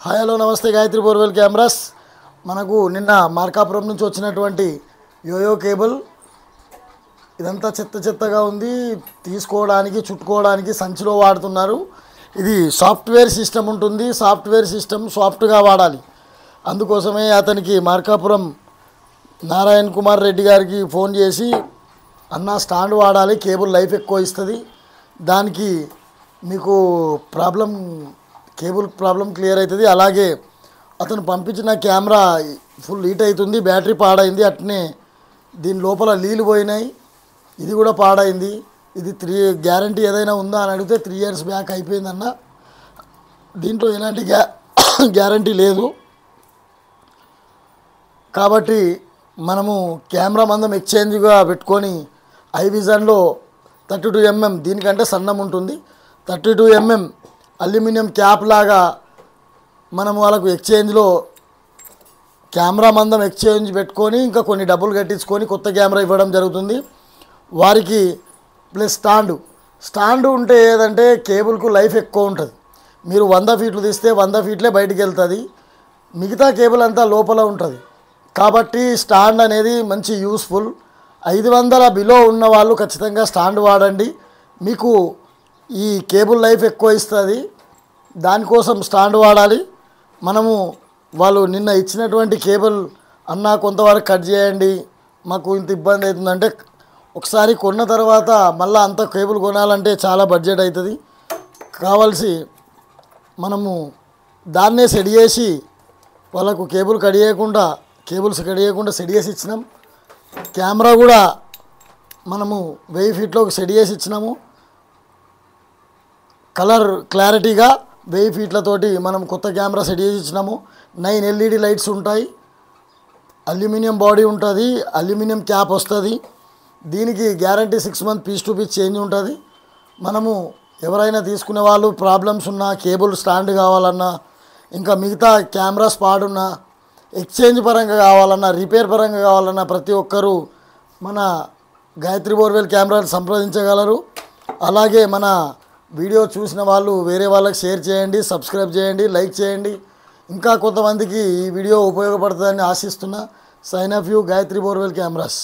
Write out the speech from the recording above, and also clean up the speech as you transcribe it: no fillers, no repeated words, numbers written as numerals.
Hi hello నమస్తే Gayatri borewell cameras మనకు నిన్న మార్కాపురం నుంచి వచ్చినటువంటి యోయో కేబుల్ ఇదంతా చెత్తగా ఉంది. తీసుకోవడానికి చుట్టుకోవడానికి సంచిలో వాడుతున్నారు. ఇది సాఫ్ట్వేర్ సిస్టమ్ ఉంటుంది. సాఫ్ట్వేర్ సిస్టమ్ సాఫ్ట్గా వాడాలి. అందుకోసమే అతనికి మార్కాపురం నారాయణ కుమార్ రెడ్డి గారికి ఫోన్ చేసి అన్న స్టాండ్ వాడాలి, కేబుల్ లైఫ్ ఎక్కువ ఇస్తుంది, దానికి మీకు కేబుల్ ప్రాబ్లం క్లియర్ అవుతుంది. అలాగే అతను పంపించిన కెమెరా ఫుల్ హీట్ అవుతుంది, బ్యాటరీ పాడైంది, అట్నే దీని లోపల నీళ్ళు పోయినాయి, ఇది కూడా పాడైంది. ఇది గ్యారంటీ ఏదైనా ఉందా అని అడిగితే 3 years బ్యాక్ అయిపోయిందన్న, దీంట్లో ఎలాంటి గ్యారంటీ లేదు. కాబట్టి మనము కెమెరా మందం ఎక్స్చేంజ్గా పెట్టుకొని ఐవిజన్లో 32 mm దీనికంటే సన్నం ఉంటుంది. 32 mm అల్యూమినియం క్యాప్ లాగా మనము వాళ్ళకు ఎక్స్చేంజ్లో కెమెరా మందం ఎక్స్చేంజ్ పెట్టుకొని ఇంకా కొన్ని డబ్బులు కట్టించుకొని కొత్త కెమెరా ఇవ్వడం జరుగుతుంది వారికి. ప్లస్ స్టాండ్ ఉంటే ఏదంటే కేబుల్కు లైఫ్ ఎక్కువ ఉంటుంది. మీరు 100 feet తీస్తే 100 feet బయటికి వెళ్తుంది, మిగతా కేబుల్ అంతా లోపల ఉంటుంది. కాబట్టి స్టాండ్ అనేది మంచి యూస్ఫుల్. 500 బిలో ఉన్న వాళ్ళు ఖచ్చితంగా స్టాండ్ వాడండి, మీకు ఈ కేబుల్ లైఫ్ ఎక్కువ ఇస్తుంది. దానికోసం స్టాండ్ వాడాలి. మనము వాళ్ళు నిన్న ఇచ్చినటువంటి కేబుల్ అన్న కొంతవరకు కట్ చేయండి, మాకు ఇంత ఇబ్బంది అవుతుందంటే ఒకసారి కొన్న తర్వాత మళ్ళీ అంత కేబుల్ కొనాలంటే చాలా బడ్జెట్ అవుతుంది. కావాల్సి మనము దాన్నే సెట్ చేసి వాళ్ళకు కేబుల్స్ కట్ చేయకుండా సెట్ చేసి ఇచ్చినాం. కెమెరా కూడా మనము 1000 feetలోకి సెట్ చేసి ఇచ్చినాము. కలర్ క్లారిటీగా 1000 feetలతోటి మనం కొత్త కెమెరా సెట్ చేసి ఇచ్చినాము. 9 LED లైట్స్ ఉంటాయి, అల్యూమినియం బాడీ ఉంటుంది, అల్యూమినియం క్యాప్ వస్తుంది. దీనికి guarantee 6 months piece to piece change ఉంటుంది. మనము ఎవరైనా తీసుకునే వాళ్ళు ప్రాబ్లమ్స్ ఉన్నా, కేబుల్ స్టాండ్ కావాలన్నా, ఇంకా మిగతా కెమెరా స్పాడ్ ఉన్నా, ఎక్స్చేంజ్ పరంగా కావాలన్నా, రిపేర్ పరంగా కావాలన్నా ప్రతి ఒక్కరూ మన గాయత్రి బోర్వెల్ కెమెరాని సంప్రదించగలరు. అలాగే మన వీడియో చూసిన వాళ్ళు వేరే వాళ్ళకి షేర్ చేయండి, సబ్స్క్రైబ్ చేయండి, లైక్ చేయండి. ఇంకా కొంతమందికి ఈ వీడియో ఉపయోగపడుతుందని ఆశిస్తున్నా. Sign off you, Gayatri borewell cameras.